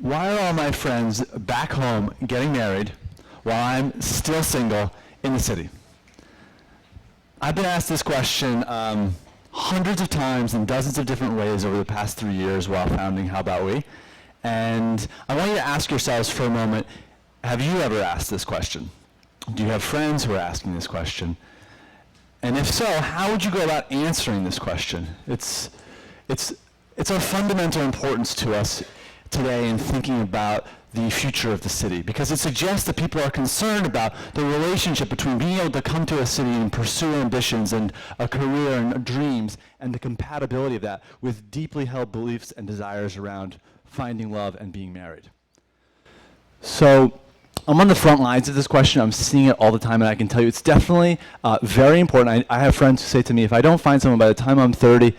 Why are all my friends back home getting married while I'm still single in the city? I've been asked this question hundreds of times in dozens of different ways over the past 3 years while founding How About We? And I want you to ask yourselves for a moment, have you ever asked this question? Do you have friends who are asking this question? And if so, how would you go about answering this question? It's of fundamental importance to us today in thinking about the future of the city, because it suggests that people are concerned about the relationship between being able to come to a city and pursue ambitions and a career and dreams, and the compatibility of that with deeply held beliefs and desires around finding love and being married. So I'm on the front lines of this question. I'm seeing it all the time, and I can tell you it's definitely very important. I have friends who say to me, if I don't find someone by the time I'm 30,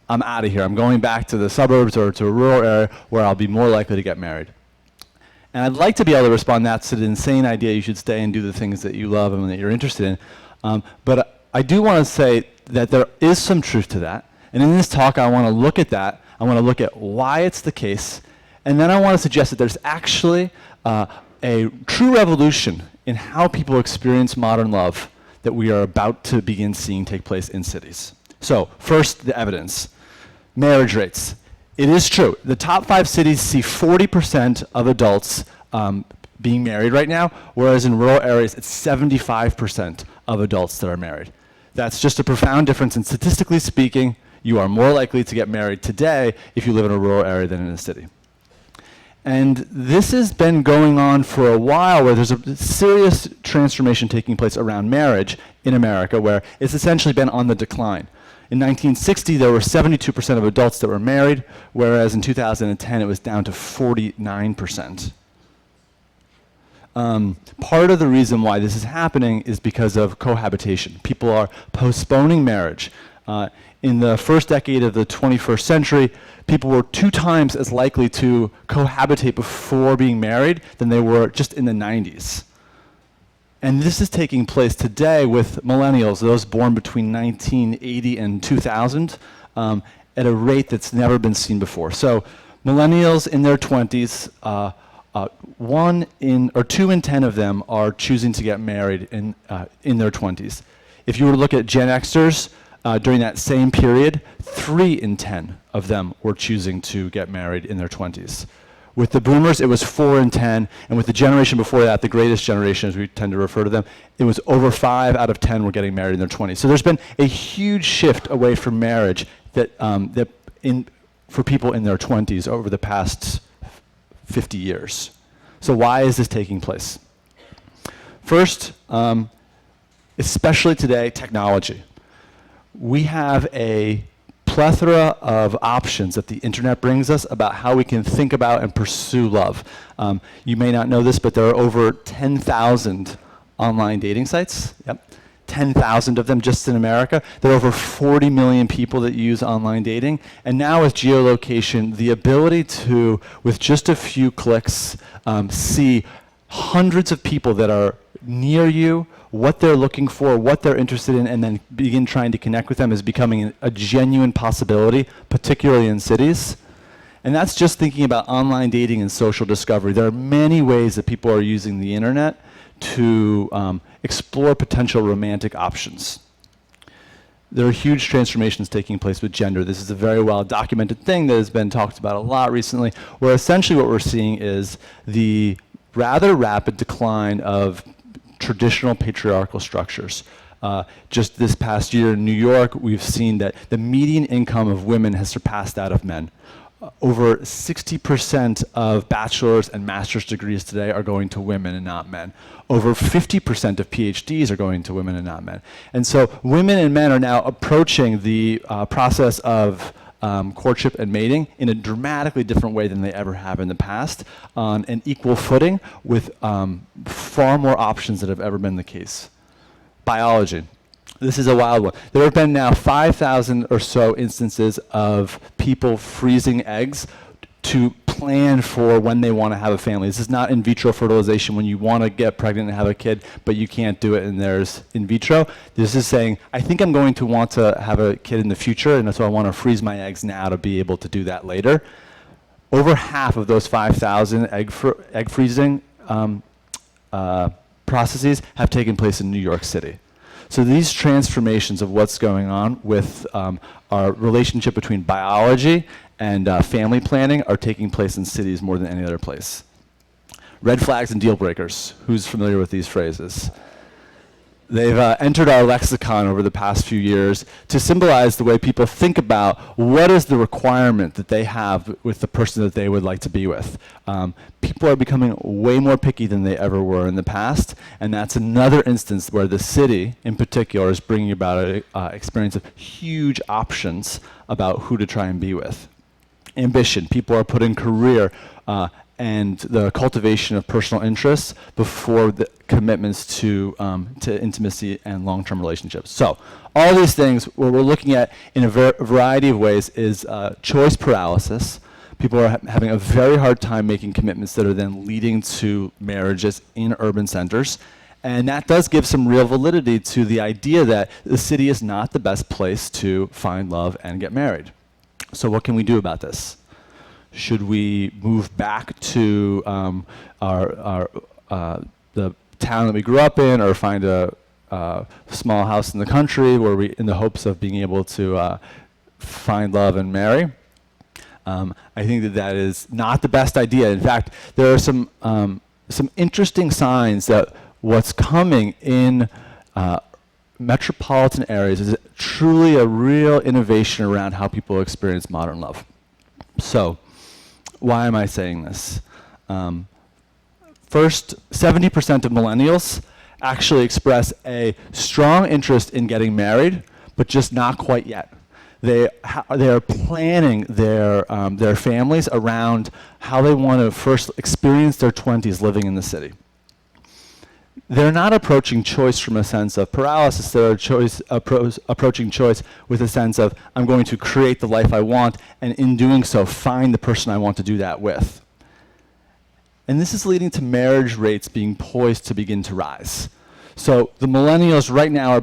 I'm out of here. I'm going back to the suburbs or to a rural area where I'll be more likely to get married. And I'd like to be able to respond that's the insane idea you should stay and do the things that you love and that you're interested in. But I do want to say that there is some truth to that. And in this talk, I want to look at that. I want to look at why it's the case. And then I want to suggest that there's actually a true revolution in how people experience modern love that we are about to begin seeing take place in cities. So first, the evidence. Marriage rates. It is true. The top 5 cities see 40% of adults being married right now, whereas in rural areas, it's 75% of adults that are married. That's just a profound difference, and statistically speaking, you are more likely to get married today if you live in a rural area than in a city. And this has been going on for a while, where there's a serious transformation taking place around marriage in America, where it's essentially been on the decline. In 1960, there were 72% of adults that were married, whereas in 2010, it was down to 49%. Part of the reason why this is happening is because of cohabitation. People are postponing marriage. In the first decade of the 21st century, people were 2 times as likely to cohabitate before being married than they were just in the 90s. And this is taking place today with millennials, those born between 1980 and 2000, at a rate that's never been seen before. So millennials in their 20s, 2 in 10 of them are choosing to get married in their 20s. If you were to look at Gen Xers, during that same period, 3 in 10 of them were choosing to get married in their 20s. With the boomers, it was 4 in 10, and with the generation before that, the greatest generation, as we tend to refer to them, it was over 5 out of 10 were getting married in their 20s. So there's been a huge shift away from marriage for people in their 20s over the past 50 years. So why is this taking place? First, especially today, technology. We have a plethora of options that the internet brings us about how we can think about and pursue love. You may not know this, but there are over 10,000 online dating sites. Yep, 10,000 of them just in America. There are over 40 million people that use online dating. And now with geolocation, the ability to, with just a few clicks, see hundreds of people that are near you, what they're looking for, what they're interested in, and then begin trying to connect with them is becoming a genuine possibility, particularly in cities. And that's just thinking about online dating and social discovery. There are many ways that people are using the internet to explore potential romantic options. There are huge transformations taking place with gender. This is a very well documented thing that has been talked about a lot recently, where essentially what we're seeing is the rather rapid decline of traditional patriarchal structures. Just this past year in New York, we've seen that the median income of women has surpassed that of men. Over 60% of bachelor's and master's degrees today are going to women and not men. Over 50% of PhDs are going to women and not men. And so women and men are now approaching the process of courtship and mating in a dramatically different way than they ever have in the past, on an equal footing with far more options than have ever been the case. Biology. This is a wild one. There have been now 5,000 or so instances of people freezing eggs to plan for when they want to have a family. This is not in vitro fertilization when you want to get pregnant and have a kid, but you can't do it and there's in vitro. This is saying, I think I'm going to want to have a kid in the future, and so I want to freeze my eggs now to be able to do that later. over half of those 5,000 egg freezing processes have taken place in New York City. So these transformations of what's going on with our relationship between biology and family planning are taking place in cities more than any other place. Red flags and deal breakers. Who's familiar with these phrases? They've entered our lexicon over the past few years to symbolize the way people think about what is the requirement that they have with the person that they would like to be with. People are becoming way more picky than they ever were in the past, and that's another instance where the city, in particular, is bringing about an experience of huge options about who to try and be with. Ambition. People are putting career and the cultivation of personal interests before the commitments to intimacy and long-term relationships. So all these things, what we're looking at in a variety of ways is choice paralysis. People are having a very hard time making commitments that are then leading to marriages in urban centers. And that does give some real validity to the idea that the city is not the best place to find love and get married. So what can we do about this? Should we move back to the town that we grew up in, or find a small house in the country where we, in the hopes of being able to find love and marry? I think that that is not the best idea. In fact, there are some interesting signs that what's coming in metropolitan areas is truly a real innovation around how people experience modern love. So, why am I saying this? First, 70% of millennials actually express a strong interest in getting married, but just not quite yet. They are planning their families around how they want to first experience their 20s living in the city. They're not approaching choice from a sense of paralysis. They're approaching choice with a sense of, I'm going to create the life I want, and in doing so, find the person I want to do that with. And this is leading to marriage rates being poised to begin to rise. So the millennials right now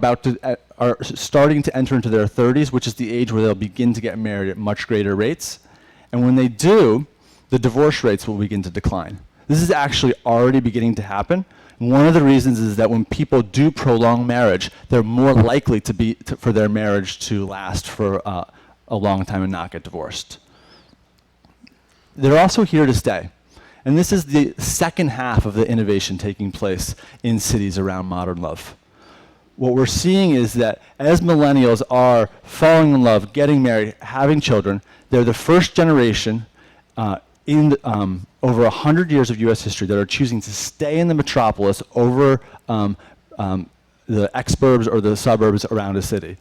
are starting to enter into their 30s, which is the age where they'll begin to get married at much greater rates. And when they do, the divorce rates will begin to decline. This is actually already beginning to happen. One of the reasons is that when people do prolong marriage, they're more likely for their marriage to last for a long time and not get divorced. They're also here to stay. And this is the second half of the innovation taking place in cities around modern love. What we're seeing is that as millennials are falling in love, getting married, having children, they're the first generation in over 100 years of US history that are choosing to stay in the metropolis over the exurbs or the suburbs around a city.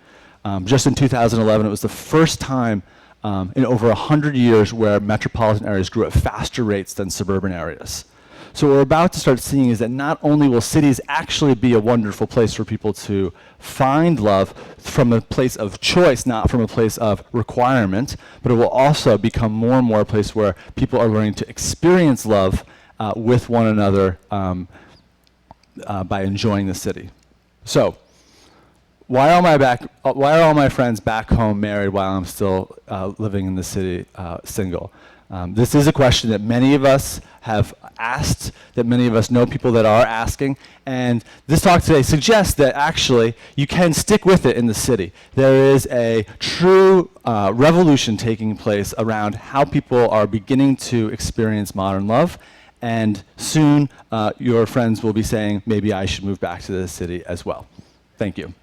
Just in 2011, it was the first time in over 100 years where metropolitan areas grew at faster rates than suburban areas. So what we're about to start seeing is that not only will cities actually be a wonderful place for people to find love from a place of choice, not from a place of requirement, but it will also become more and more a place where people are learning to experience love with one another by enjoying the city. So, why are all my friends back home married while I'm still living in the city single? This is a question that many of us have asked, that many of us know people that are asking, and this talk today suggests that actually you can stick with it in the city. There is a true revolution taking place around how people are beginning to experience modern love, and soon your friends will be saying, maybe I should move back to the city as well. Thank you.